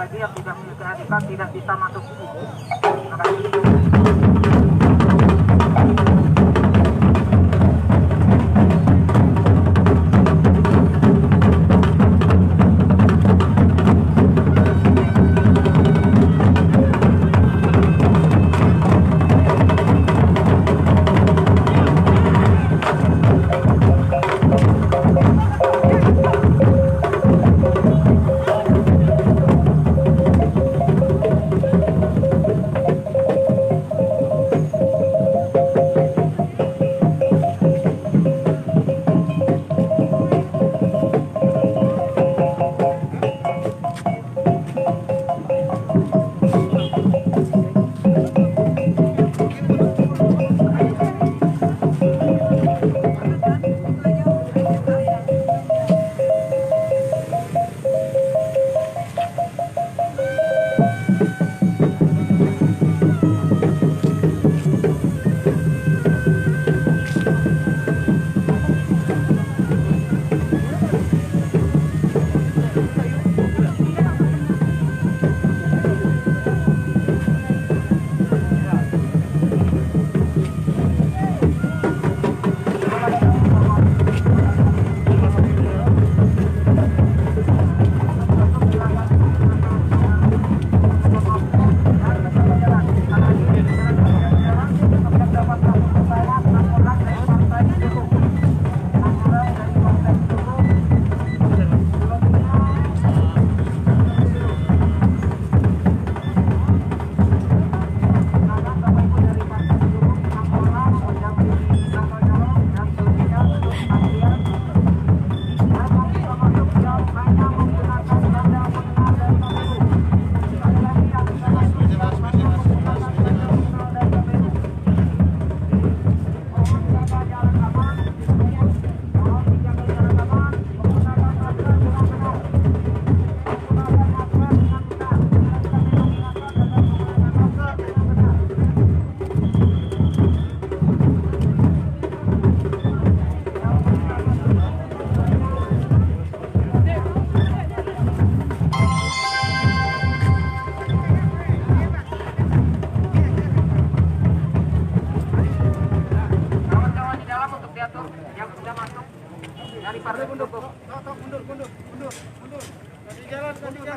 lagi yang tidak memiliki ID card tidak bisa masuk sini. Terima kasih.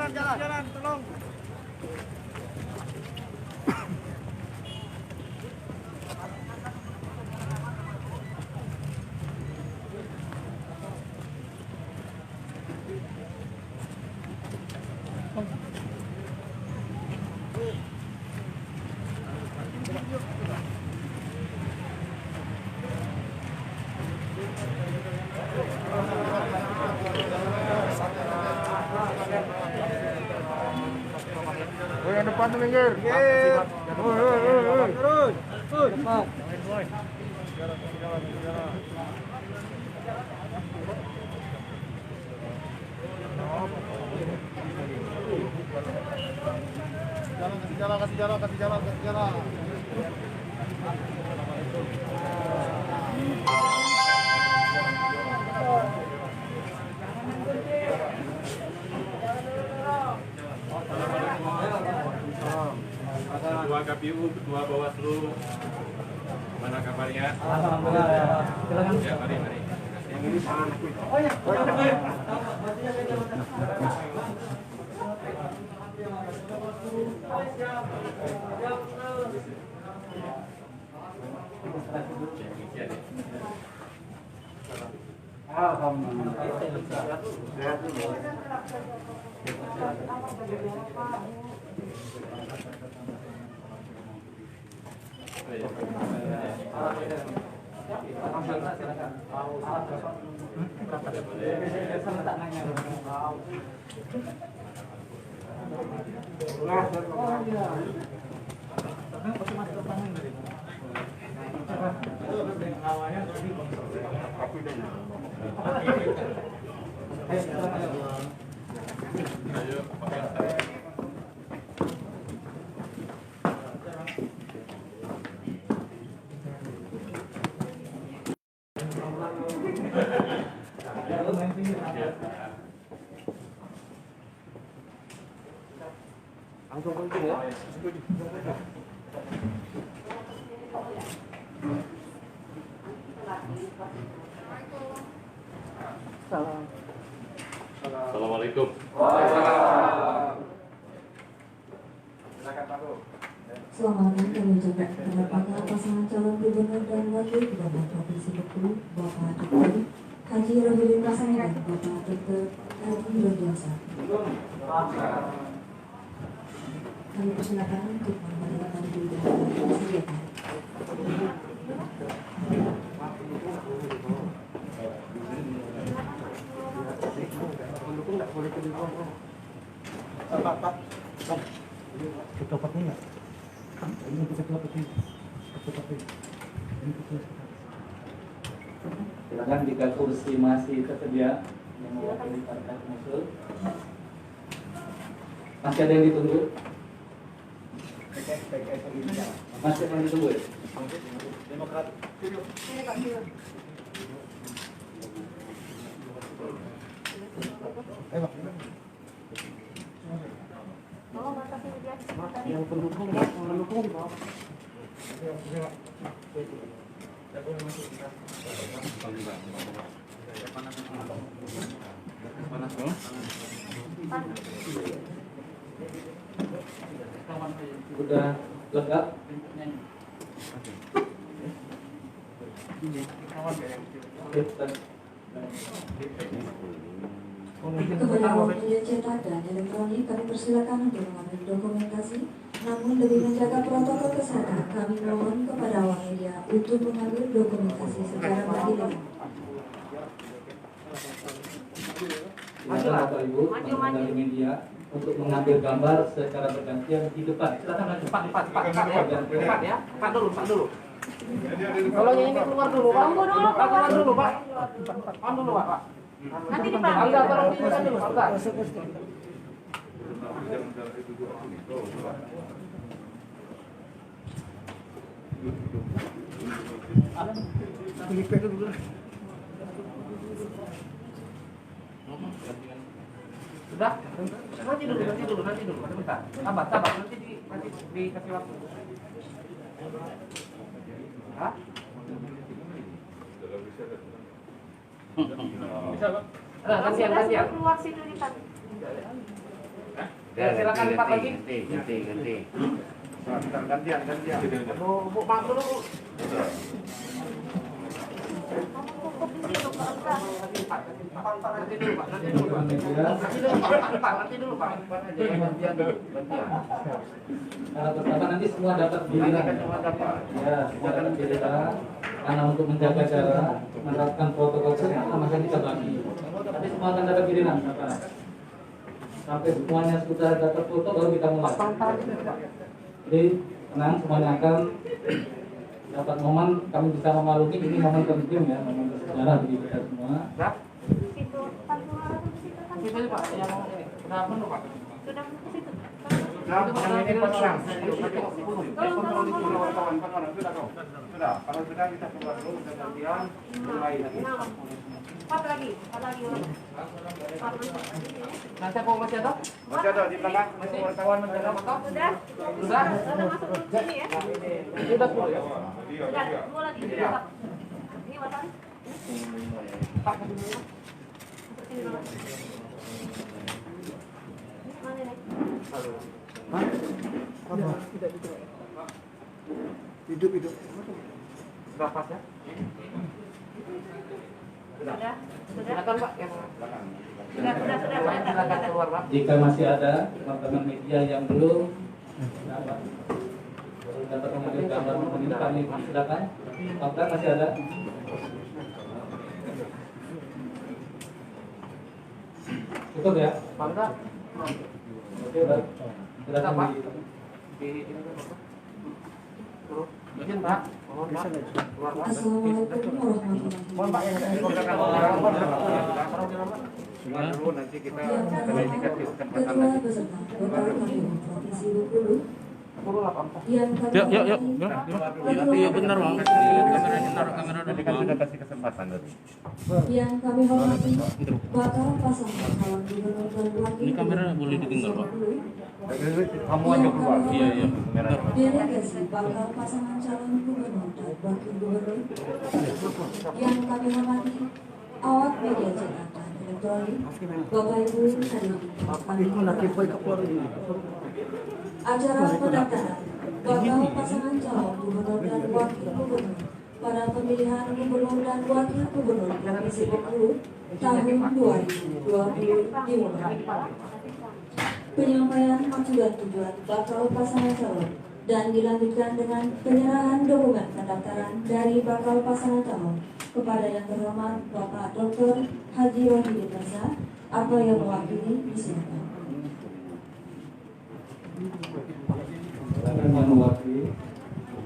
Jalan, tolong. Yang depan tuh minggir. Terus. Depan. Kasih jalan. Ketua KPU, Ketua Bawaslu, mana kabarnya? Alhamdulillah ya. Silakan. Ya, mari. Yang ini Langsung kunci ya. Salam. Assalamualaikum. Selamat datang kami ucapkan kepada bakal pasangan calon gubernur dan wakil gubernur Provinsi Bengkulu, Bapak Dr. Haji Rohidin Hasan dan Bapak Dr. Haji Rodiansa. Kami persilakan untuk memperkenalkan diri dan disediakan. Silakan jika kursi masih tersedia yang mewakili partai pengusung. Masih ada yang ditunggu? Masih ada yang ditunggu? Demokrat. Yang pendukung di bawah. Sudah lega? Oke, Kepada awak media cetak dan elektronik, kami persilakan untuk mengambil dokumentasi. Namun demi menjaga protokol kesehatan, kami mohon kepada awak media untuk mengambil dokumentasi secara bergiliran. silakan Bapak Ibu, teman-teman dari media untuk mengambil gambar secara bergantian di depan. Silakan maju. Pak ya. Pak dulu. Kalau yang ini keluar dulu, Pak. Keluar dulu, Pak. On dulu, Pak. Nanti di Pak. Angga, tolong tunjukkan dulu, Angga. Sudah? Nanti dulu. Bentar. Sabar. Nanti dikasih waktu. Hah? Bisa, Bang. Gantian. Keluar situ di Pak. Silakan Pak lagi. Ganti. Gantian. Bu, maaf dulu, Bu. Nanti dulu, Pak. Nanti dulu, Pak. Karena pertama nanti semua dapat giliran. Ya, semua dapat giliran. Karena untuk menjaga jarak, menerapkan protokol kesehatan, maka kita bagi. Nanti semua akan dapat giliran. Sampai semuanya sudah dapat foto, baru kita mulai. Jadi tenang, semuanya akan dapat momen. Kami bisa memaklumi ini momen penting ya, momen bersejarah bagi kita semua. Situ, Pak. Situ aja, Pak. Yang ini. Sudah penuh, Pak. Sudah ke situ. Yang ini 4 orang. Sudah. Kalau sudah kita keluar dulu, kita gantian, mulai lagi. Empat lagi. Nanti apa masih ada? Masih ada di belakang, masih wartawan menjaga mata. Sudah masuk dulu sini ya. Sudah full ya? Sudah, dua lagi. Ini Bapak. Pak, Masuk sini dulu. Mana nih? Hidup. Sudah pas ya? Sudah. Silakan, Pak. Yang silakan keluar, Pak. Jika masih ada teman-teman media yang belum dapat mengambil gambar ini, kami silakan. Apakah masih ada? Cukup ya? Bangga. Oke, baik. Silakan Pak. di Di ini Pak. Turun. Izin, Pak. Mohon, Pak. Keluar, Pak. Assalamualaikum warahmatullahi wabarakatuh. Semua dulu nanti kita Yang setelah ini kasih pertama, kesempatan Ketua lagi. beserta Bapak Kapolri Provinsi Bengkulu, Yang kami Yuk, yuk, yuk. hormati, Iya benar bang. Tadi kan sudah kasih kesempatan tadi. yang kami hormati, bakal pasangan calon gubernur dan wakil Ini kamera boleh ditinggal, Pak? Kamu aja keluar. Iya, iya. delegasi bakal pasangan calon gubernur dan wakil gubernur yang kami hormati, awak media cetak dan elektronik, Bapak Ibu hadirin. Acara pendaftaran bakal pasangan calon gubernur dan wakil gubernur pada pemilihan gubernur dan wakil gubernur Provinsi Bengkulu tahun 2020 dimulai. Penyampaian maksud dan tujuan bakal pasangan calon dan dilanjutkan dengan penyerahan dokumen pendaftaran dari bakal pasangan calon kepada yang terhormat Bapak Dr. Haji Rohidin Mirza atau yang mewakili disilakan. Yang mewakili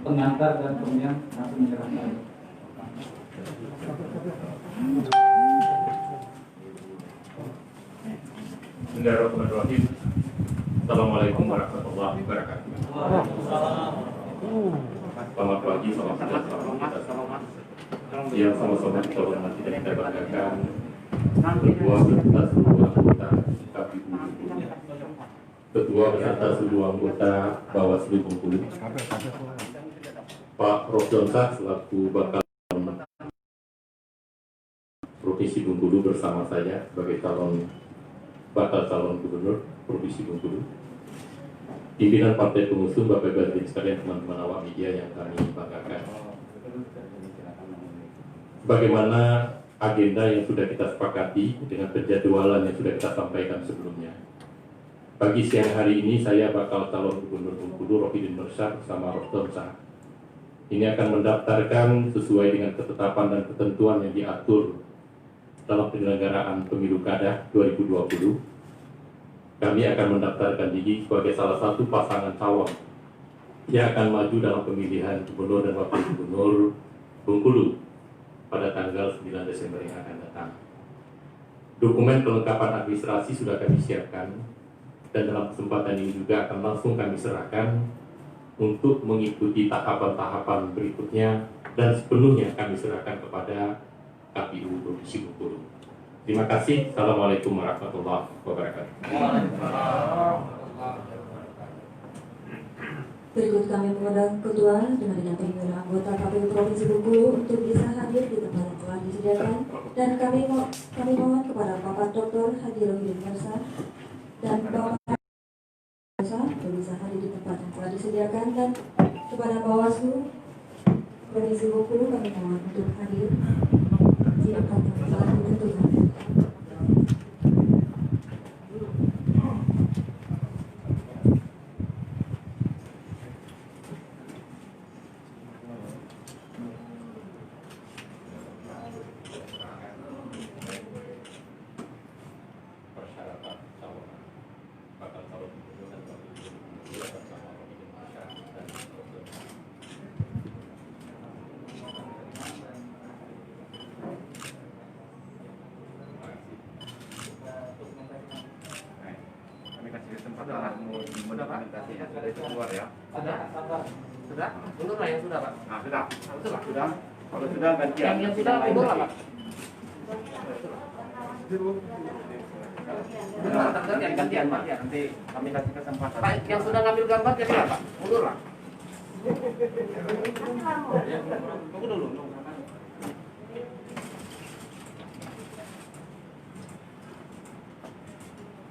pengantar dan pemilihan langsung menyerahkan. Bismillahirrahmanirrahim. Assalamualaikum warahmatullahi wabarakatuh. Selamat pagi, selamat siang, selamat kita yang sama-sama kita hormati dan kita banggakan Ketua beserta seluruh anggota KPU Bengkulu, Ketua beserta seluruh anggota Bawaslu Bengkulu, Pak Rosdonsa selaku bakal Provinsi Bengkulu bersama saya sebagai bakal calon gubernur Provinsi Bengkulu, pimpinan partai pengusung, Bapak Ibu hadirin sekalian, teman-teman awak media yang kami banggakan. Bagaimana agenda yang sudah kita sepakati dengan penjadwalan yang sudah kita sampaikan sebelumnya. Pagi siang hari ini saya bakal calon gubernur Bengkulu Rohidin Mirza bersama Rosdonsa. Ini akan mendaftarkan sesuai dengan ketetapan dan ketentuan yang diatur dalam penyelenggaraan pemilu kada 2020. Kami akan mendaftarkan diri sebagai salah satu pasangan calon yang akan maju dalam pemilihan gubernur dan wakil gubernur Bengkulu pada tanggal 9 Desember yang akan datang. Dokumen kelengkapan administrasi sudah kami siapkan dan dalam kesempatan ini juga akan langsung kami serahkan untuk mengikuti tahapan-tahapan berikutnya dan sepenuhnya kami serahkan kepada KPU Provinsi Bengkulu. Terima kasih. Assalamualaikum warahmatullahi wabarakatuh. Berikut kami mengundang Ketua dengan didampingi anggota KPU Provinsi Bengkulu untuk bisa hadir di tempat yang telah disediakan, dan kami mohon kepada Bapak Dr. Haji Rohidin Mirza dan Bapak Mirza untuk bisa hadir di tempat yang telah disediakan, dan kepada Bawaslu Provinsi Bengkulu kami mohon untuk hadir di tempat yang telah ditentukan. Persyaratan calon bakal calon gubernur dan wakil gubernur bersama Rohidin Mirza dan Rosdonsa. Kami kasih kesempatan modifikasi yang sudah itu keluar ya. Sudah? Sudah? Mundur lah yang sudah, Pak. Nah, sudah. Sudah. Sudah. Kalau sudah gantian. Yang sudah mundur lah, Pak. Gantian, Pak. Nanti kami kasih kesempatan. Pak, yang sudah ngambil gambar jadi apa? Mundur lah. Tunggu dulu.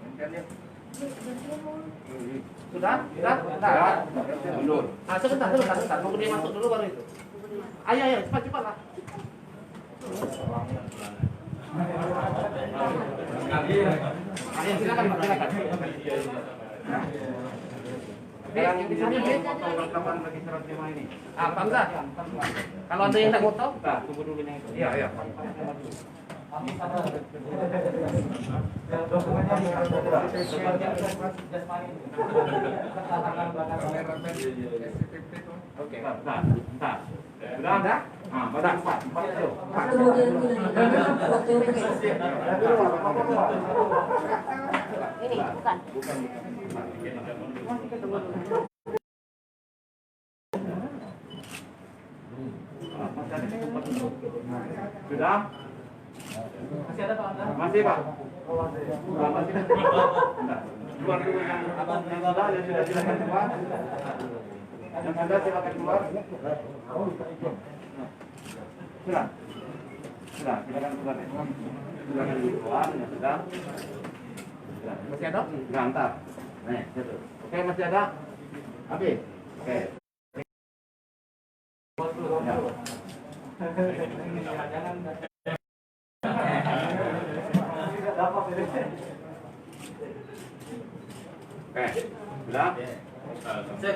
Gantian ya. Sudah? Sudah? Sudah? Mundur. Ah, sebentar. Nunggu dia masuk dulu baru itu. Ayo, cepat lah. Ayo, silakan, Pak, silakan. Yang di sana, Kapan bagi serah terima ini? ah, Bangsa. Kalau ada yang tidak foto, Tunggu dulu yang itu. Iya. Oke, bentar. Sudah ada? Ah, bentar. Kemudian dilanjutkan waktu yang bersama. Ini bukan. Sudah? Masih ada Pak Angga? Masih Pak? Masih. Keluar dulu yang sudah, silakan keluar. Yang sudah silakan keluar. Sudah, silakan keluar. Silakan keluar, yang sudah. Masih ada? Ngantar. Nih, situ. Oke, masih ada? Habis. Oke. Ya. Oke, sudah? Kemudian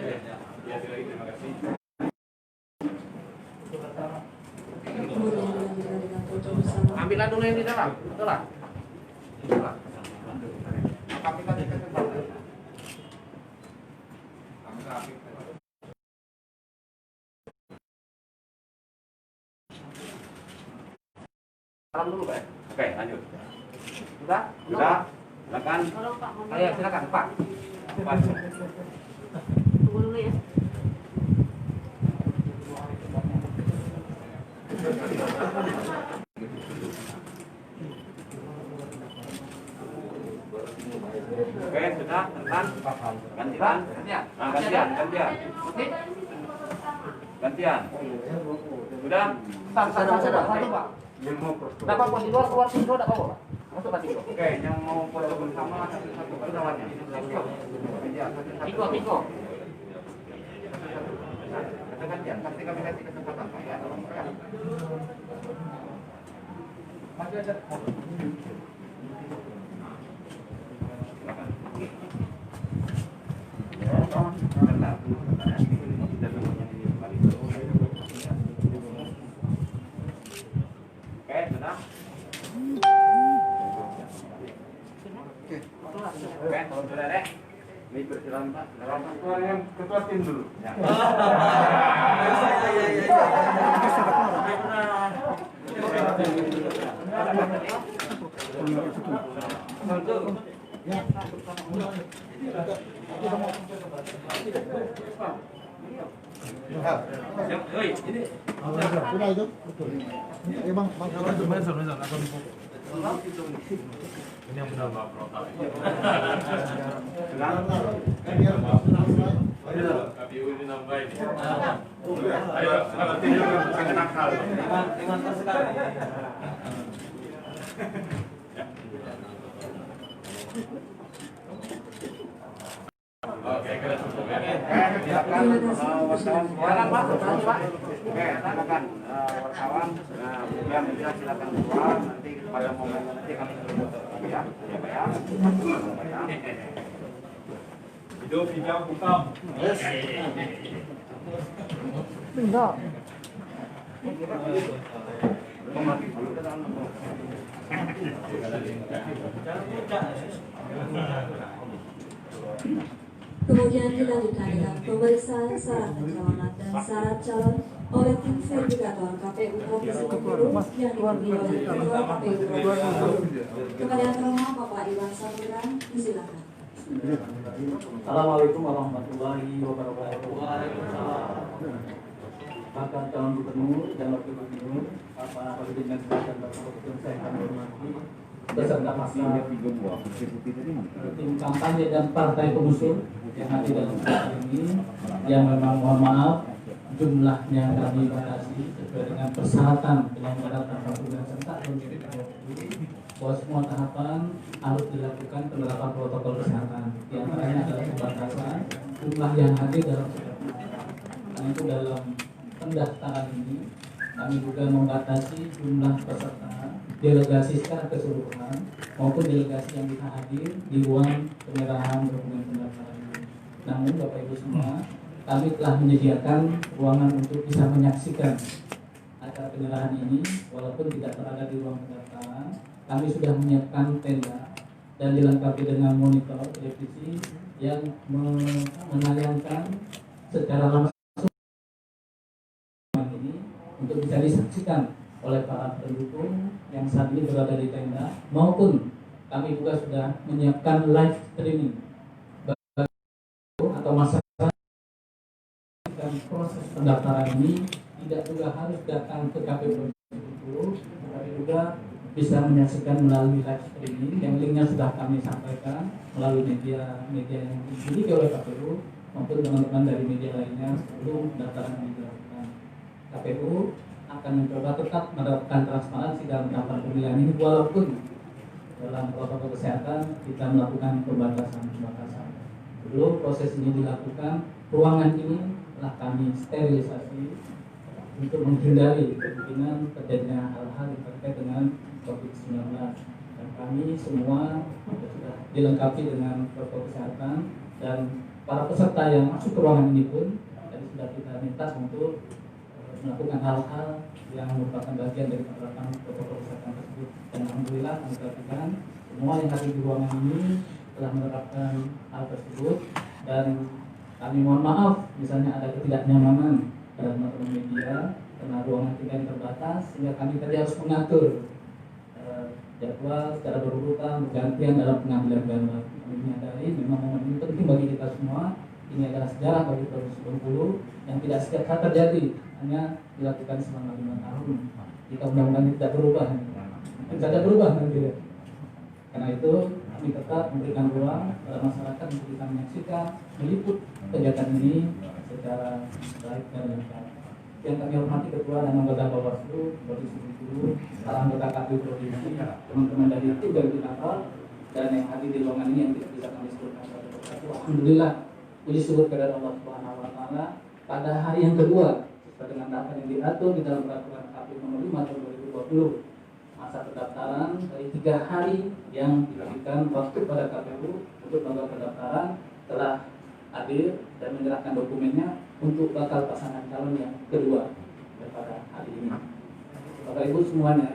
dilanjutkan dengan foto bersama. Ambillah dulu yang di dalam, betul lah. Betul lah. Salam dulu, Pak. Oke, lanjut. Sudah? Sudah? Silakan. Tolong Pak, mau Ayo, silakan, Pak. tunggu dulu ya. Oke, sudah, tekan. Gantian. Ya. Nah, gantian. Oke. Gantian. Sudah? Satu, Pak. Tidak apa-apa, di luar keluar pintu, tidak apa-apa, Pak. Masuk Pak Tiko. Oke, yang mau foto bersama satu-satu lawannya. Tiko. Gantian, pasti kami kasih kesempatan Pak ya. Masih ada. Oke, sudah? Oke, kalau sudah deh. Ini persilakan Pak. Ketua yang ketua tim dulu. Ya. Sudah itu. Ya bang, Ini yang benar Pak Protap. KPU ini nambah ini. Ayo, jangan nakal. Oke, kita cukup ya. Silakan wartawan Silakan, Pak. Pak. Oke, silakan wartawan. Nah, yang media silakan keluar. Nanti pada momen nanti kami foto ya. Ya, Pak ya. Video bukan. Kemudian dilanjutkan dengan pemeriksaan syarat pencalonan dan syarat calon oleh tim verifikator KPU Provinsi Bengkulu yang dipimpin oleh Ketua KPU Provinsi Bengkulu. Kepada yang terhormat Bapak Iwan Saputra, disilakan. Assalamualaikum warahmatullahi wabarakatuh. Bakal calon gubernur dan wakil gubernur, Bapak Presiden dan Bapak Presiden saya akan hormati beserta masa tim kampanye dan partai pengusung yang hadir dalam acara ini, yang memang mohon maaf jumlahnya kami batasi sesuai dengan persyaratan penyelenggaraan tahapan dan serentak 2020 bahwa semua tahapan harus dilakukan penerapan protokol kesehatan. Di antaranya adalah pembatasan jumlah yang hadir dalam setiap tahapan. Karena itu dalam pendaftaran ini kami juga membatasi jumlah peserta delegasi secara keseluruhan maupun delegasi yang bisa hadir di ruang penyerahan dokumen pendaftaran ini. Namun Bapak Ibu semua, kami telah menyediakan ruangan untuk bisa menyaksikan acara penyerahan ini walaupun tidak berada di ruang pendaftaran. Kami sudah menyiapkan tenda dan dilengkapi dengan monitor televisi yang menayangkan secara langsung ini untuk bisa disaksikan oleh para pendukung yang saat ini berada di tenda, maupun kami juga sudah menyiapkan live streaming atau masyarakat dan proses pendaftaran ini tidak juga harus datang ke KPU itu, tapi juga bisa menyaksikan melalui live streaming yang linknya sudah kami sampaikan melalui media yang dimiliki oleh KPU maupun teman-teman dari media lainnya sebelum pendaftaran yang dilakukan. KPU akan mencoba tetap menerapkan transparansi dalam tahapan pemilihan ini walaupun dalam protokol kesehatan kita melakukan pembatasan. Sebelum proses ini dilakukan, ruangan ini telah kami sterilisasi untuk menghindari kemungkinan terjadinya hal-hal yang terkait dengan COVID-19. Dan kami semua sudah dilengkapi dengan protokol kesehatan dan para peserta yang masuk ke ruangan ini pun tadi sudah kita minta untuk melakukan hal-hal yang merupakan bagian dari penerapan protokol kesehatan tersebut. Dan alhamdulillah kami perhatikan semua yang hadir di ruangan ini telah menerapkan hal tersebut, dan kami mohon maaf misalnya ada ketidaknyamanan pada teman-teman media karena ruangan kita yang terbatas sehingga kami tadi harus mengatur jadwal secara berurutan bergantian dalam pengambilan gambar. Kami menyadari memang momen ini penting bagi kita semua. Ini adalah sejarah bagi Provinsi Bengkulu yang tidak setiap saat terjadi, hanya dilakukan selama 5 tahun. Jika undang-undang ini tidak berubah, tidak berubah nanti. Karena itu kami tetap memberikan ruang pada masyarakat untuk bisa menyaksikan, meliput kegiatan ini secara baik dan lengkap. Yang kami hormati Ketua dan anggota Bawaslu Provinsi Bengkulu, para anggota KPU Provinsi, teman-teman dari tim dari kapal, dan yang hadir di ruangan ini yang tidak bisa kami sebutkan satu persatu. Alhamdulillah, puji syukur kepada Allah Subhanahu Wa Taala pada hari yang kedua sesuai dengan tahapan yang diatur di dalam peraturan KPU nomor 5 tahun 2020. Masa pendaftaran dari 3 hari yang diberikan waktu pada KPU untuk melakukan pendaftaran telah hadir dan menyerahkan dokumennya untuk bakal pasangan calon yang kedua pada hari ini. Bapak Ibu semuanya,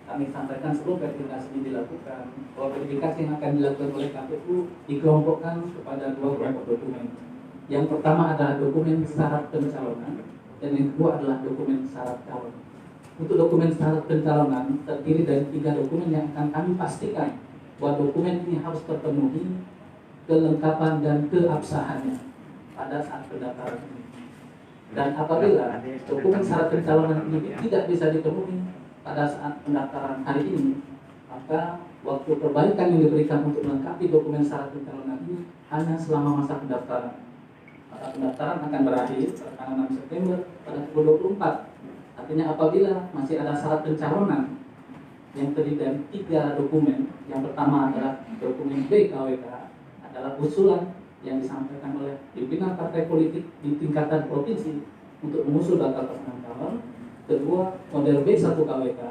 kami sampaikan sebelum verifikasi ini dilakukan bahwa verifikasi yang akan dilakukan oleh KPU dikelompokkan kepada 2 kelompok dokumen. Yang pertama adalah dokumen syarat pencalonan dan yang kedua adalah dokumen syarat calon. Untuk dokumen syarat pencalonan terdiri dari 3 dokumen yang akan kami pastikan bahwa dokumen ini harus terpenuhi kelengkapan dan keabsahannya pada saat pendaftaran ini. Dan apabila dokumen syarat pencalonan ini tidak bisa dipenuhi pada saat pendaftaran hari ini, maka waktu perbaikan yang diberikan untuk melengkapi dokumen syarat pencalonan ini hanya selama masa pendaftaran. Masa pendaftaran akan berakhir pada tanggal 6 September pada pukul 24. Artinya apabila masih ada syarat pencalonan yang terdiri dari 3 dokumen, yang pertama adalah dokumen BKWK, adalah usulan yang disampaikan oleh pimpinan partai politik di tingkatan provinsi untuk mengusung bakal pasangan calon. Kedua, model B1 KWK,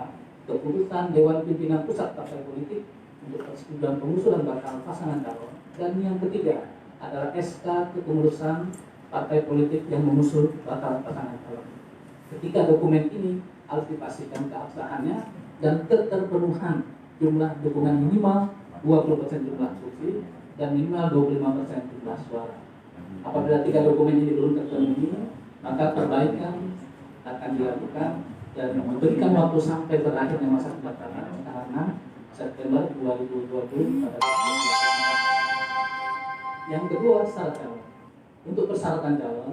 keputusan Dewan Pimpinan Pusat Partai Politik untuk persetujuan pengusulan bakal pasangan calon. Dan yang ketiga adalah SK kepengurusan partai politik yang mengusung bakal pasangan calon. Ketika dokumen ini harus dipastikan keabsahannya dan keterpenuhan jumlah dukungan minimal 20% jumlah kursi dan minimal 25% jumlah suara. Apabila 3 dokumen ini belum terpenuhi, maka perbaikan akan dilakukan dan memberikan waktu sampai berakhirnya masa pendaftaran tanggal 6 September 2020 pada yang kedua, syarat calon. Untuk persyaratan calon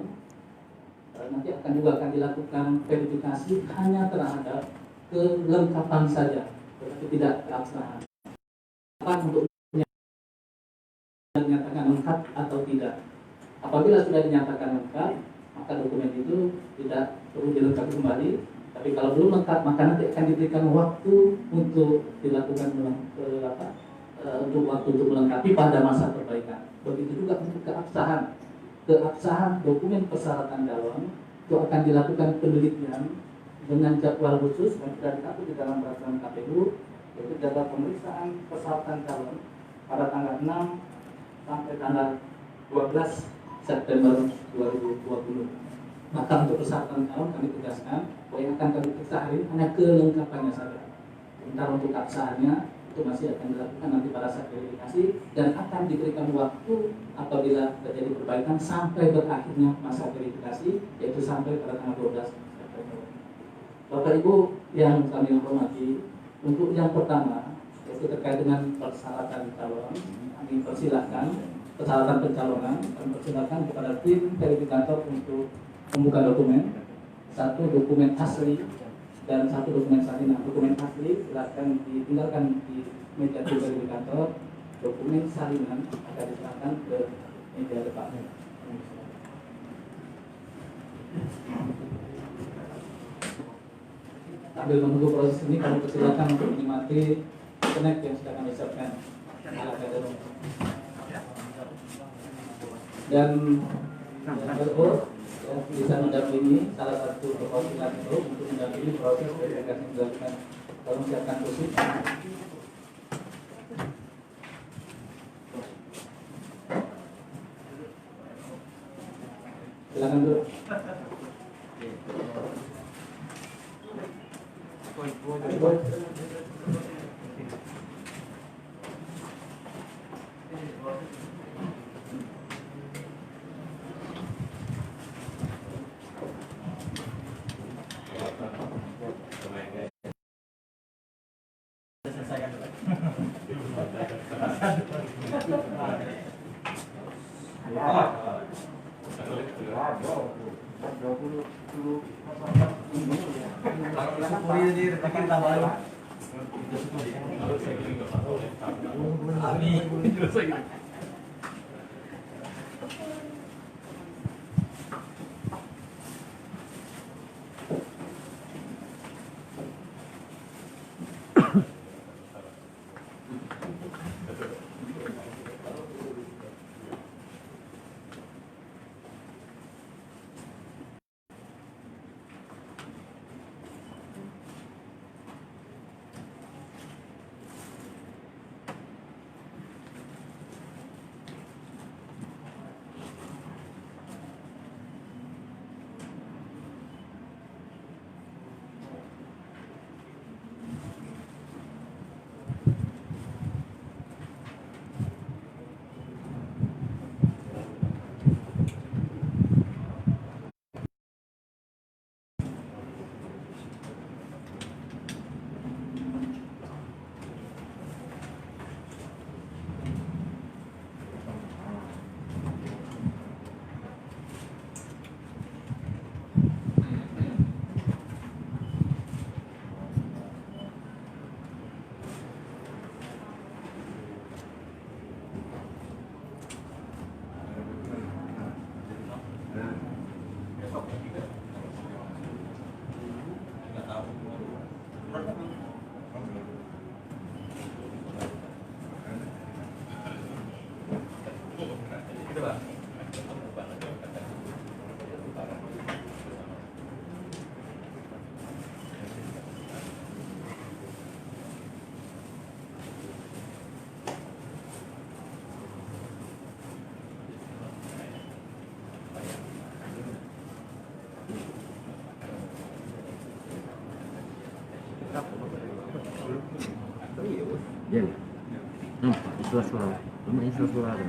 nanti akan dilakukan verifikasi hanya terhadap kelengkapan saja, tetapi tidak keabsahan. Untuk dinyatakan lengkap atau tidak. Apabila sudah dinyatakan lengkap, maka dokumen itu tidak perlu dilengkapi kembali. Tapi kalau belum lengkap, maka nanti akan diberikan waktu untuk dilakukan untuk melengkapi pada masa perbaikan. Begitu juga untuk keabsahan dokumen persyaratan calon itu akan dilakukan penelitian dengan jadwal khusus yang sudah diatur di dalam peraturan KPU, yaitu jadwal pemeriksaan persyaratan calon pada tanggal 6 sampai tanggal 12 September 2020. Maka untuk persyaratan calon kami tegaskan bahwa yang akan kami periksa hari ini hanya kelengkapannya saja. Sementara untuk keabsahannya itu masih akan dilakukan nanti pada saat verifikasi dan akan diberikan waktu apabila terjadi perbaikan sampai berakhirnya masa verifikasi, yaitu sampai pada tanggal 12 September. Bapak Ibu yang kami hormati, untuk yang pertama yaitu terkait dengan persyaratan calon, kami persilahkan persyaratan pencalonan, kami persilahkan kepada tim verifikator untuk membuka dokumen satu dokumen asli dan satu dokumen salinan. Dokumen asli silakan ditinggalkan di meja pribadi di kantor. Dokumen salinan akan diserahkan ke meja depan. Sambil menunggu proses ini, kami persilakan untuk menikmati snack yang sudah kami siapkan ala kadar. Dan RO bisa mendampingi salah satu perwakilan itu untuk mendampingi proses verifikasi yang dilakukan. Tolong siapkan kursi. Silakan dulu. Iya. Suara-suara. Lumayan suara-suara.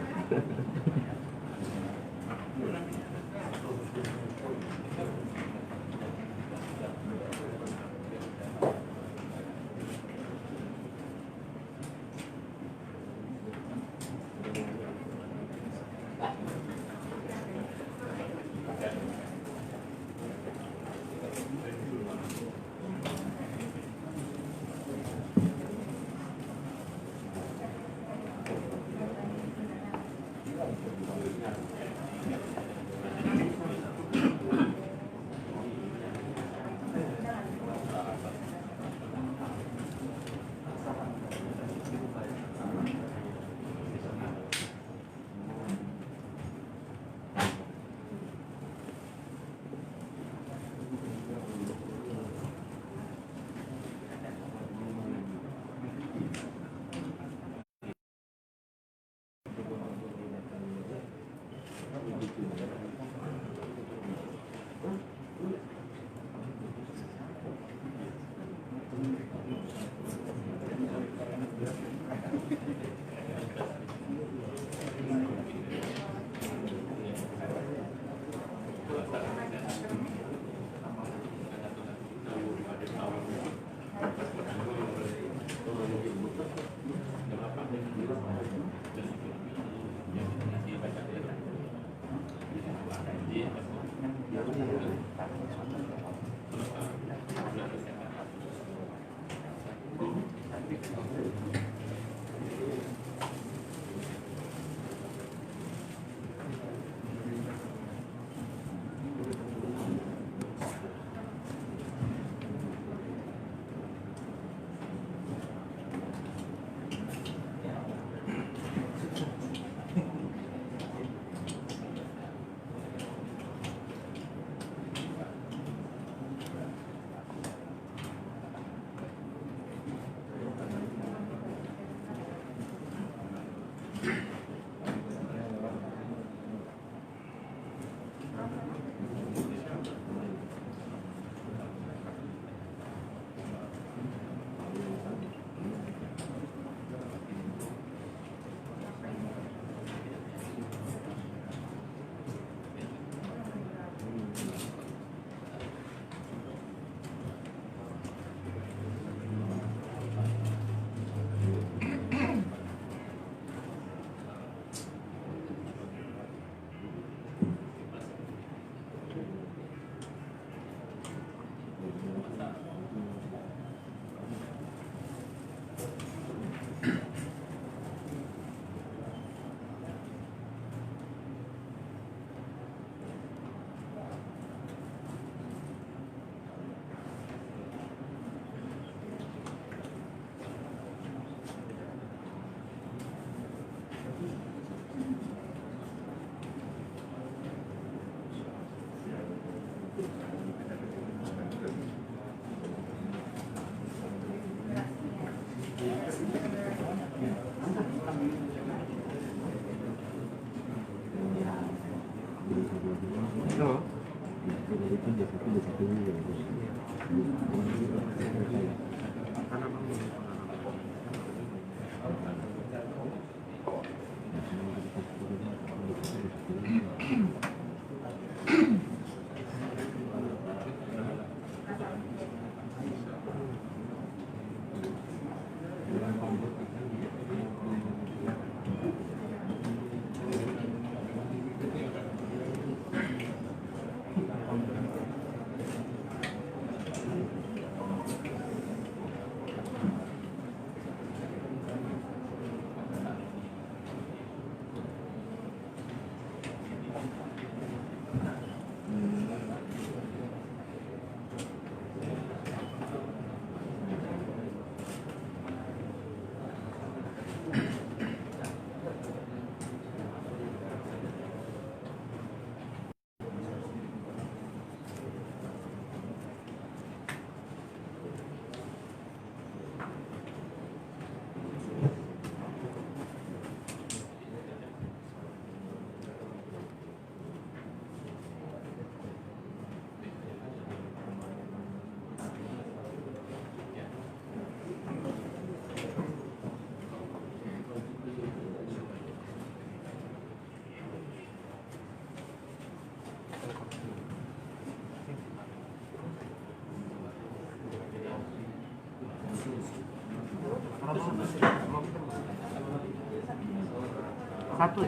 Satu.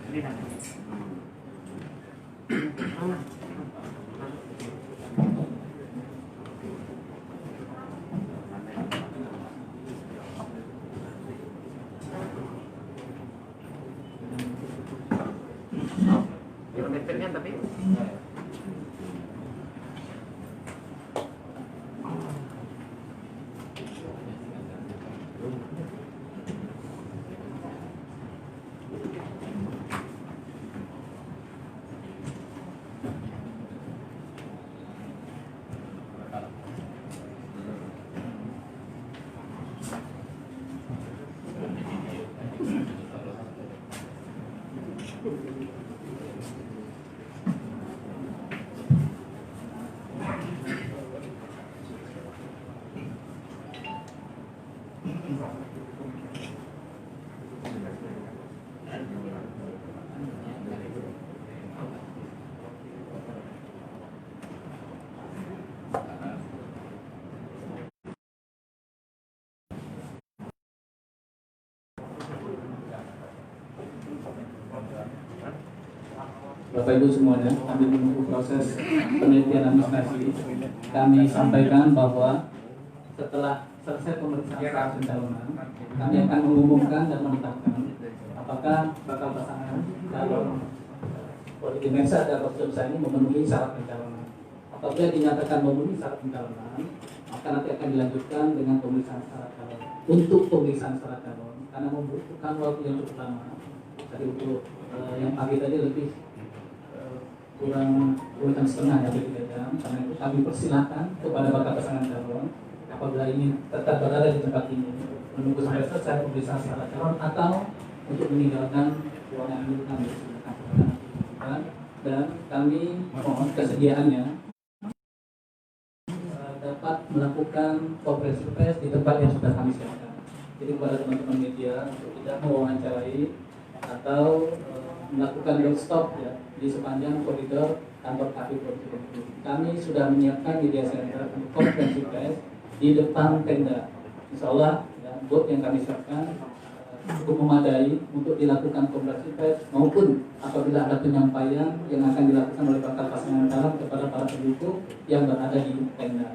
Ini nanti. Yang dependnya tapi Bapak Ibu semuanya, kami menunggu proses penelitian administrasi. Kami sampaikan bahwa setelah selesai pemeriksaan syarat pencalonan, kami akan mengumumkan dan menetapkan apakah bakal pasangan calon politik Mensa dan Roksumsa ini memenuhi syarat pencalonan. Apabila dinyatakan memenuhi syarat pencalonan, maka nanti akan dilanjutkan dengan pemeriksaan syarat calon. Untuk pemeriksaan syarat calon, karena membutuhkan waktu yang cukup lama, tadi untuk yang pagi tadi lebih kurang setengah dari 3 jam. Karena itu kami persilakan kepada bakal pasangan calon apabila ini tetap berada di tempat ini menunggu sampai selesai pemeriksaan syarat calon atau untuk meninggalkan ruangan ini kami persilakan. Dan kami mohon kesediaannya dapat melakukan konferensi pers di tempat yang sudah kami siapkan. Jadi kepada teman-teman media untuk tidak mewawancarai atau melakukan doorstop ya di sepanjang koridor kantor KPU Provinsi. Kami sudah menyiapkan media center untuk konferensi pers di depan tenda. Insya Allah ya, booth yang kami siapkan cukup memadai untuk dilakukan konferensi pers maupun apabila ada penyampaian yang akan dilakukan oleh bakal pasangan calon kepada para pendukung yang berada di tenda.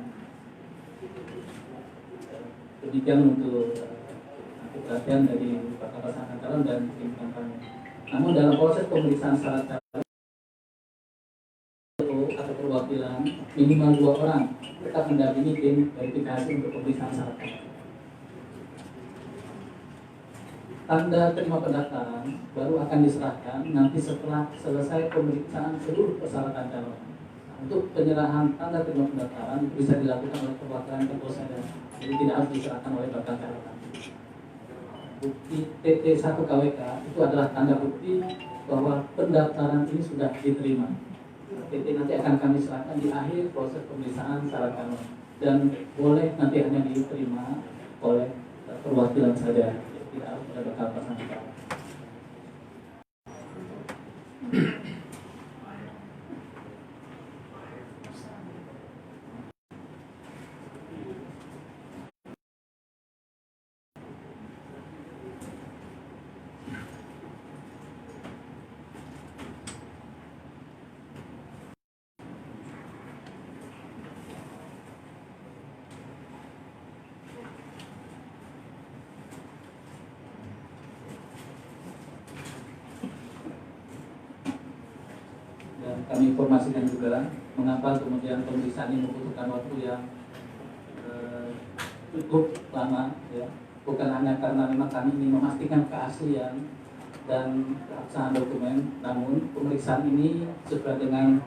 Demikian untuk perhatian dari bakal pasangan calon dan tim kampanye. Namun dalam proses pemeriksaan syarat calon atau perwakilan minimal 2 orang tetap mendampingi tim verifikasi untuk pemeriksaan syarat calon. Tanda terima pendaftaran baru akan diserahkan nanti setelah selesai pemeriksaan seluruh persyaratan calon. Untuk penyerahan tanda terima pendaftaran bisa dilakukan oleh perwakilan kepolisian, jadi tidak harus diserahkan oleh bakal calon. bukti TT1 KWK itu adalah tanda bukti bahwa pendaftaran ini sudah diterima. TT nanti akan kami serahkan di akhir proses pemeriksaan secara kanun dan boleh nanti hanya diterima oleh perwakilan saja, tidak harus ada bakal pasangan calon. Dan kami informasikan juga mengapa kemudian pemeriksaan ini membutuhkan waktu yang cukup lama, ya. Bukan hanya karena memang kami ingin memastikan keaslian dan keabsahan dokumen, namun pemeriksaan ini sesuai dengan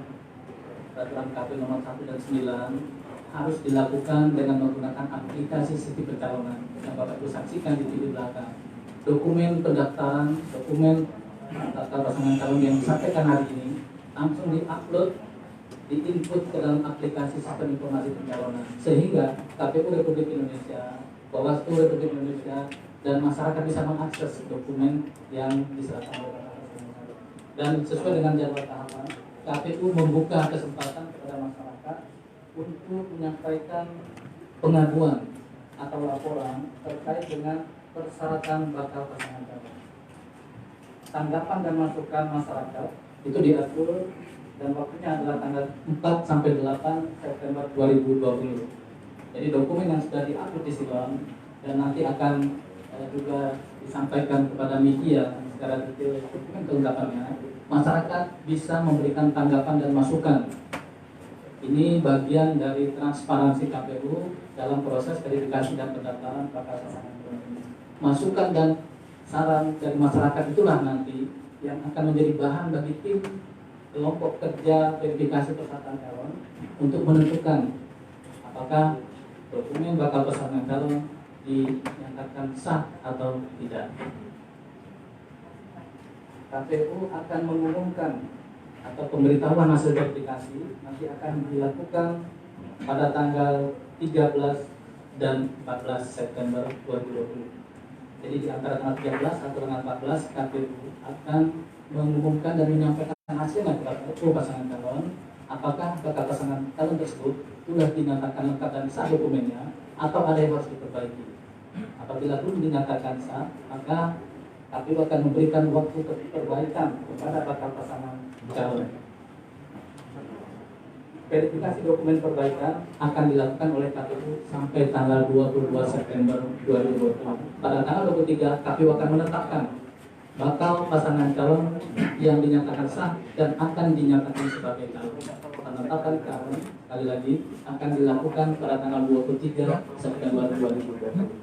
peraturan KPU nomor 1 dan 9 harus dilakukan dengan menggunakan aplikasi sistem pencalonan yang Bapak Ibu saksikan di video belakang. Dokumen pendaftaran, dokumen daftar pasangan calon yang disampaikan hari ini langsung di-upload, di-input ke dalam aplikasi sistem informasi pencalonan, sehingga KPU Republik Indonesia, Bawaslu Republik Indonesia, dan masyarakat bisa mengakses dokumen yang diserahkan oleh masyarakat. Dan sesuai dengan jadwal tahapan, KPU membuka kesempatan kepada masyarakat untuk menyampaikan pengaduan atau laporan terkait dengan persyaratan bakal pasangan calon. Tanggapan dan masukan masyarakat itu diatur dan waktunya adalah tanggal 4 sampai 8 September 2020. Jadi dokumen yang sudah diupload di Silon dan nanti akan juga disampaikan kepada media secara detail dokumen kelengkapannya, masyarakat bisa memberikan tanggapan dan masukan. Ini bagian dari transparansi KPU dalam proses verifikasi dan pendaftaran bakal pasangan calon ini. Masukan dan saran dari masyarakat itulah nanti yang akan menjadi bahan bagi tim kelompok kerja verifikasi persyaratan calon untuk menentukan apakah dokumen bakal pasangan calon dinyatakan sah atau tidak. KPU akan mengumumkan atau pemberitahuan hasil verifikasi nanti akan dilakukan pada tanggal 13 dan 14 September 2020. Jadi di antara tanggal 13 atau tanggal 14 KPU akan mengumumkan dan menyampaikan hasilnya kepada pasangan calon, apakah bakal pasangan calon tersebut sudah dinyatakan lengkap dan sah dokumennya atau ada yang harus diperbaiki. Apabila belum dinyatakan sah, maka KPU akan memberikan waktu perbaikan kepada bakal pasangan calon. Verifikasi dokumen perbaikan akan dilakukan oleh KPU sampai tanggal 22 September 2020. Pada tanggal 23, KPU akan menetapkan bakal pasangan calon yang dinyatakan sah dan akan dinyatakan sebagai calon. Penetapan calon sekali lagi akan dilakukan pada tanggal 23 September 2020.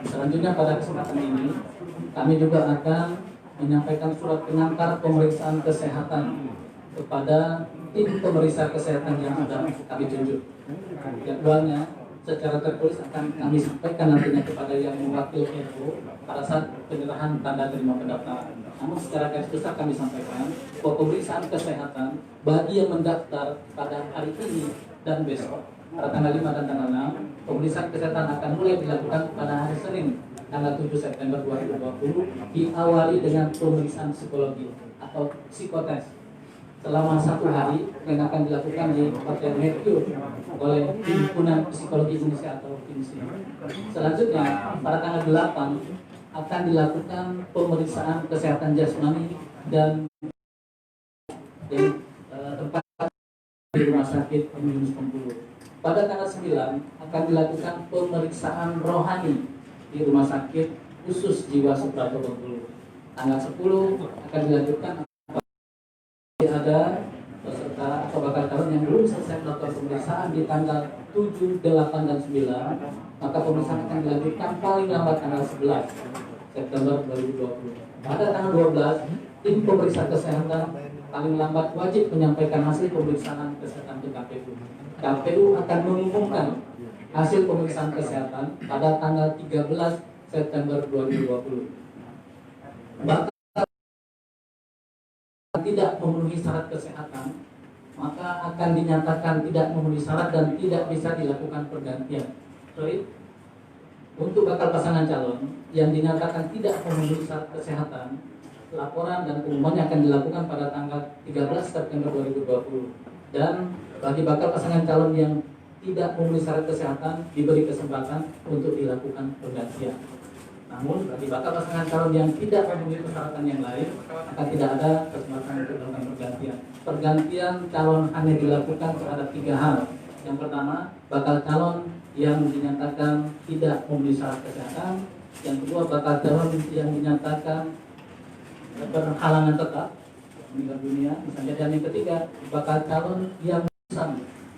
Selanjutnya pada kesempatan ini kami juga akan menyampaikan surat pengantar pemeriksaan kesehatan kepada tim pemeriksa kesehatan yang sudah kami tunjuk. Jadwalnya secara tertulis akan kami sampaikan nantinya kepada yang mewakili RO pada saat penyerahan tanda terima pendaftaran. Namun secara garis besar kami sampaikan bahwa pemeriksaan kesehatan bagi yang mendaftar pada hari ini dan besok pada tanggal 5 dan tanggal 6, pemeriksaan kesehatan akan mulai dilakukan pada hari Senin tanggal 7 September 2020, diawali dengan pemeriksaan psikologi atau psikotes selama 1 hari yang akan dilakukan di Hotel Mercure oleh Himpunan Psikologi Indonesia atau HIMSI. Selanjutnya pada tanggal 8 akan dilakukan pemeriksaan kesehatan jasmani dan tempat di Rumah Sakit Yunus Bengkulu. Pada tanggal 9 akan dilakukan pemeriksaan rohani di Rumah Sakit Khusus Jiwa Suprapto Bengkulu. Tanggal 10 akan dilanjutkan ada peserta atau bakal calon yang belum selesai melakukan pemeriksaan di tanggal 7, 8, dan 9, maka pemeriksaan akan dilanjutkan paling lambat tanggal 11. September 2020. Pada tanggal 12, tim pemeriksa kesehatan paling lambat wajib menyampaikan hasil pemeriksaan kesehatan ke KPU. KPU akan mengumumkan hasil pemeriksaan kesehatan pada tanggal 13 September 2020. Bahkan tidak memenuhi syarat kesehatan, maka akan dinyatakan tidak memenuhi syarat dan tidak bisa dilakukan pergantian. Untuk bakal pasangan calon yang dinyatakan tidak memenuhi syarat kesehatan, laporan dan pengumumannya akan dilakukan pada tanggal 13 September 2020. Dan bagi bakal pasangan calon yang tidak memenuhi syarat kesehatan diberi kesempatan untuk dilakukan pergantian. Namun bagi bakal pasangan calon yang tidak memenuhi persyaratan yang lain, akan tidak ada kesempatan untuk melakukan pergantian. Pergantian calon hanya dilakukan terhadap 3 hal. Yang pertama, bakal calon yang dinyatakan tidak memenuhi syarat kesehatan. Yang kedua, bakal calon yang dinyatakan berhalangan tetap meninggal dunia misalnya. Dan yang ketiga, bakal calon yang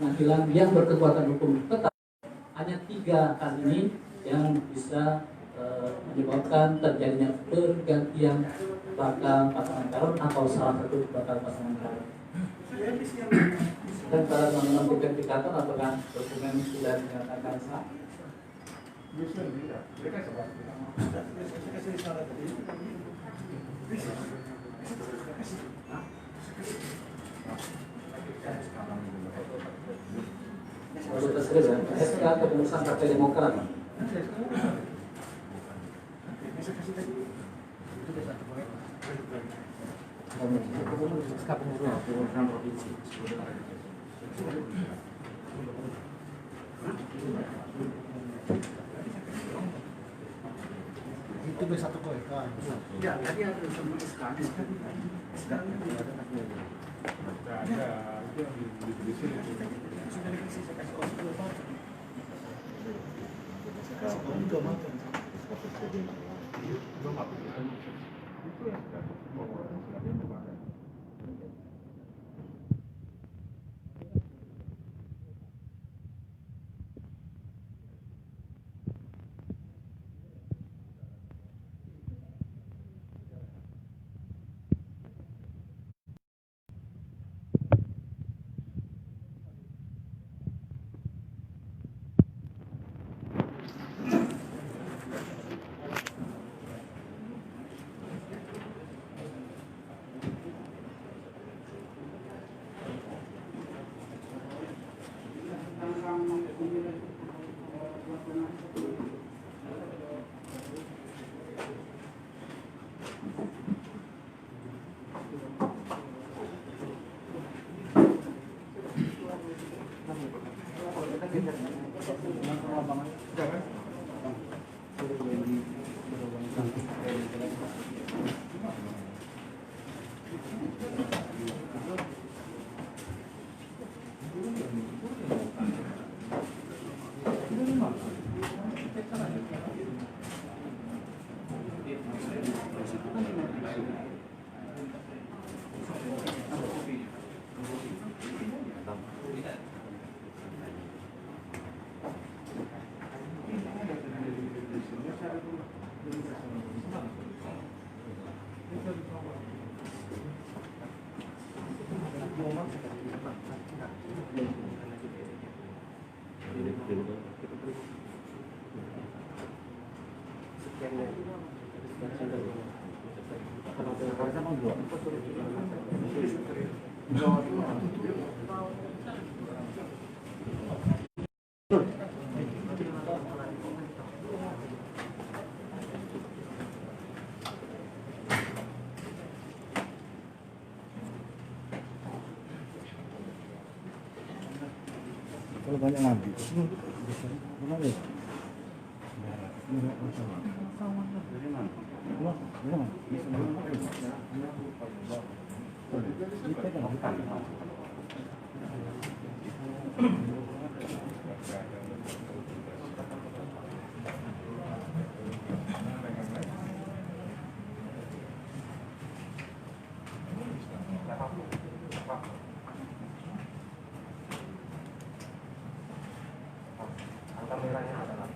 pengadilan yang berkekuatan hukum tetap. Hanya 3 hal ini yang bisa menyebabkan terjadinya pergantian bakal pasangan calon atau salah satu bakal pasangan calon. Dan pada teman-teman verifikator, apakah dokumen sudah dinyatakan sah? Anggota Serena, SK kepengurusan Partai Demokrat. Kepengurusan provinsi. Itu B1 koi. Ya, tadi ada sama SK. Kalau banyak ngambil. Mana ya? Angka merahnya adalah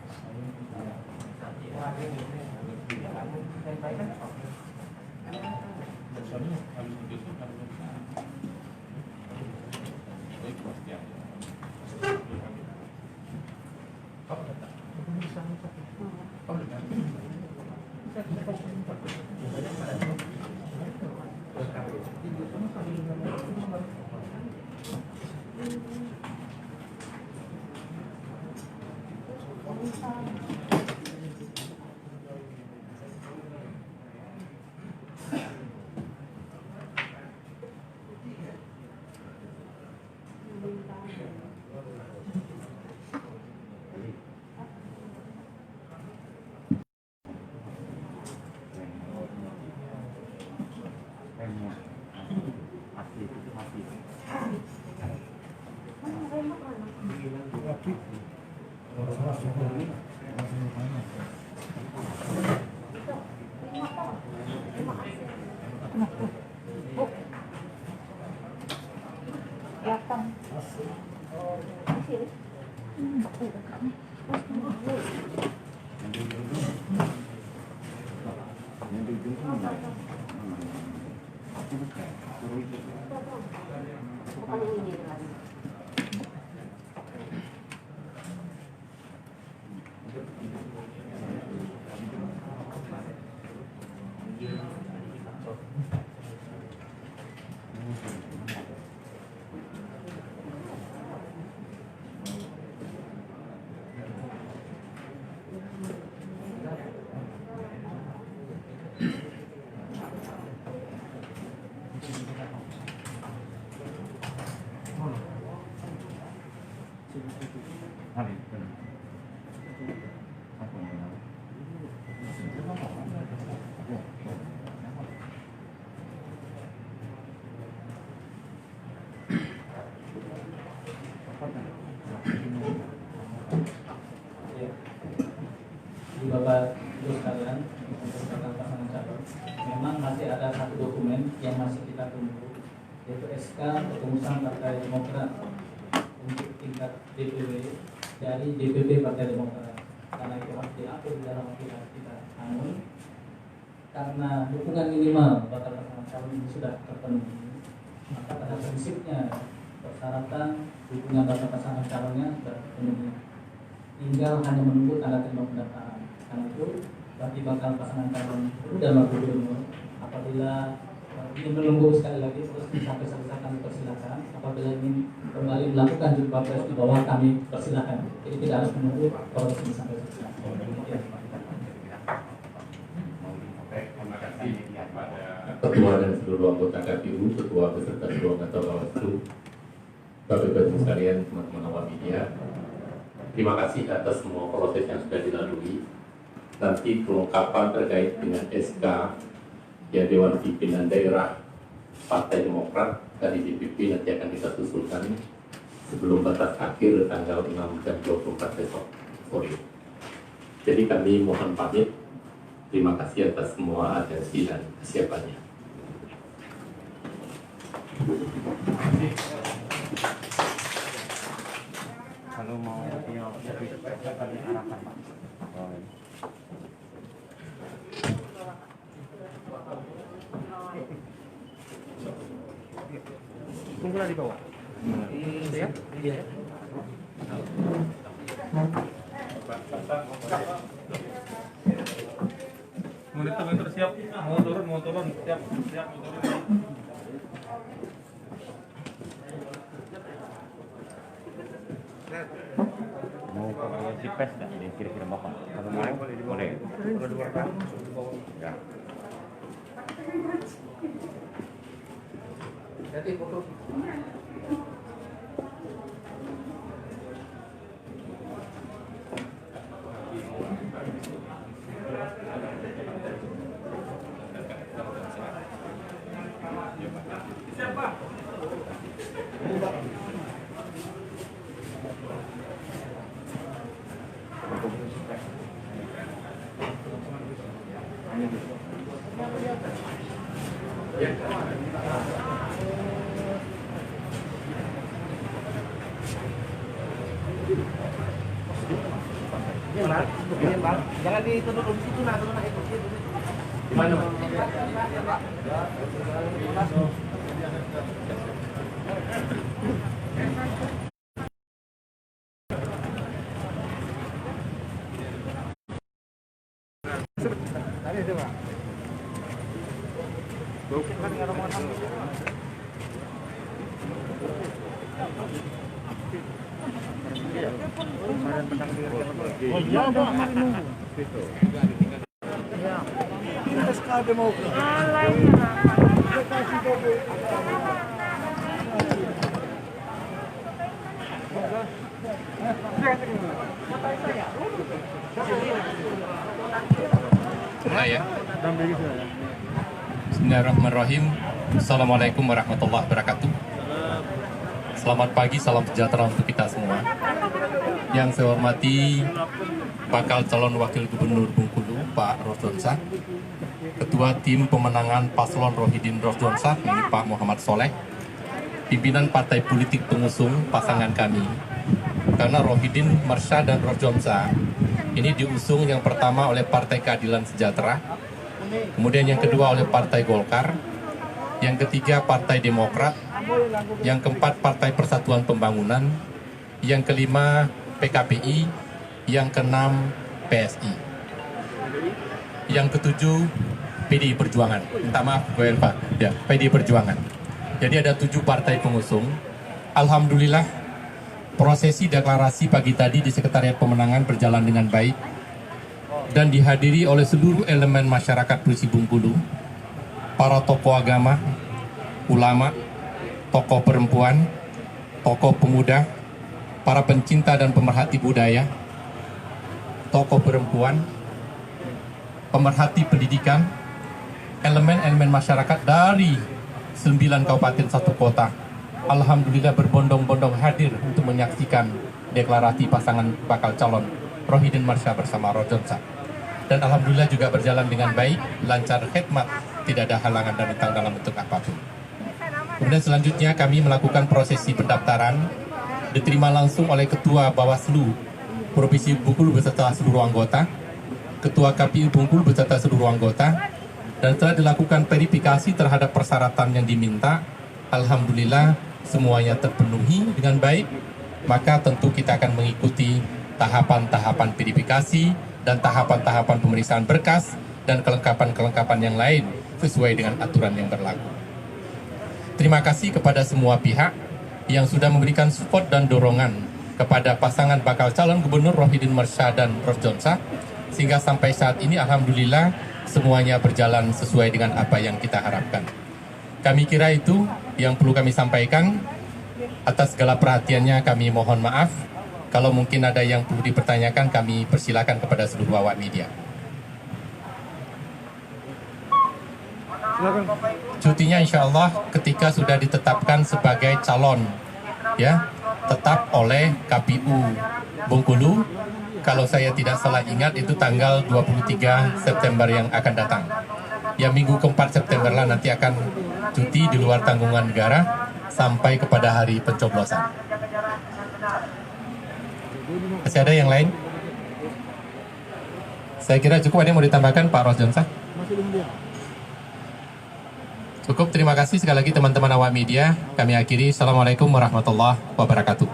Di Bapak Ibu sekalian, untuk pasangan calon, memang masih ada satu dokumen yang masih kita tunggu, yaitu SK kepengurusan Partai Demokrat untuk tingkat DPW dari DPP Partai Demokrat. Karena itu harus diatur di dalam aplikasi kita. Namun karena dukungan minimal bakal pasangan calon ini sudah terpenuhi, maka pada prinsipnya persyaratan dukungan bakal pasangan calonnya sudah terpenuhi. Tinggal hanya menunggu tanda terima pendaftaran. Karena itu bagi bakal pasangan calon dan wakil gubernur, apabila ingin menunggu sekali lagi terus sampai selesai kami persilakan. Apabila ingin kembali melakukan jumpa pers di bawah kami persilakan. Jadi tidak harus menunggu proses ini sampai selesai. Terima kasih kepada Ketua dan seluruh anggota KPU, Ketua beserta seluruh anggota Bawaslu, Bapak Ibu sekalian, teman-teman awam media. Terima kasih atas semua proses yang sudah dilalui. Nanti kelengkapan terkait dengan SK ya Dewan Pimpinan Daerah Partai Demokrat dari DPP nanti akan kita susulkan sebelum batas akhir tanggal 6 dan 24 besok sore. Jadi kami mohon pamit. Terima kasih atas semua atensi dan kesiapannya. Kalau mau video kami arahkan Pak. Tunggulah di bawah. Iya. Iya. Monitor siap, mau turun, siap, mau turun. Mau konferensi pers nggak? Kira-kira Bapak? Kalau mau boleh di bawah. Boleh di bawah. Ya. Jadi foto. Jangan ditunduk di situ, nah, itu. Gimana, Mas? Tadi itu Pak. Kan nggak ada mana. Oh iya, Pak. Iya. Kita sekali mau ke. Mulai ya. Bismillahirrahmanirrahim. Assalamualaikum warahmatullahi wabarakatuh. Selamat pagi, salam sejahtera untuk kita semua. Yang saya hormati bakal calon wakil gubernur Bengkulu Pak Rosdonsa, Ketua Tim Pemenangan Paslon Rohidin Rosdonsa ini Pak Muhammad Soleh, pimpinan partai politik pengusung pasangan kami. Karena Rohidin Mersya dan Rosdonsa ini diusung yang pertama oleh Partai Keadilan Sejahtera, kemudian yang kedua oleh Partai Golkar, yang ketiga Partai Demokrat, yang keempat Partai Persatuan Pembangunan, yang kelima PKPI, yang keenam PSI, yang ketujuh PDI Perjuangan. Minta maaf Pak, ya PDI Perjuangan. Jadi ada 7 partai pengusung. Alhamdulillah prosesi deklarasi pagi tadi di Sekretariat Pemenangan berjalan dengan baik dan dihadiri oleh seluruh elemen masyarakat Provinsi Bengkulu, para tokoh agama, ulama, tokoh perempuan, tokoh pemuda, para pencinta dan pemerhati budaya, tokoh perempuan, pemerhati pendidikan, elemen-elemen masyarakat dari 9 kabupaten 1 kota. Alhamdulillah berbondong-bondong hadir untuk menyaksikan deklarasi pasangan bakal calon Rohidin Mersya bersama Rosdonsa. Dan alhamdulillah juga berjalan dengan baik, lancar khidmat, tidak ada halangan dan hutang dalam bentuk apapun. Kemudian selanjutnya kami melakukan prosesi pendaftaran, diterima langsung oleh Ketua Bawaslu Provinsi Bengkulu beserta seluruh anggota, Ketua KPU Bengkulu beserta seluruh anggota, dan telah dilakukan verifikasi terhadap persyaratan yang diminta. Alhamdulillah semuanya terpenuhi dengan baik, maka tentu kita akan mengikuti tahapan-tahapan verifikasi dan tahapan-tahapan pemeriksaan berkas dan kelengkapan-kelengkapan yang lain sesuai dengan aturan yang berlaku. Terima kasih kepada semua pihak yang sudah memberikan support dan dorongan kepada pasangan bakal calon gubernur Rohidin Mersya dan Rosdonsa, sehingga sampai saat ini alhamdulillah semuanya berjalan sesuai dengan apa yang kita harapkan. Kami kira itu yang perlu kami sampaikan. Atas segala perhatiannya kami mohon maaf. Kalau mungkin ada yang perlu dipertanyakan, kami persilakan kepada seluruh awak media. Cutinya insya Allah ketika sudah ditetapkan sebagai calon, ya, tetap oleh KPU Bengkulu. Kalau saya tidak salah ingat itu tanggal 23 September yang akan datang. Ya minggu keempat September lah nanti akan cuti di luar tanggungan negara sampai kepada hari pencoblosan. Masih ada yang lain? Saya kira cukup. Ada yang mau ditambahkan Pak Rosdonsa? Cukup, terima kasih sekali lagi teman-teman awak media. Kami akhiri. Assalamualaikum warahmatullahi wabarakatuh.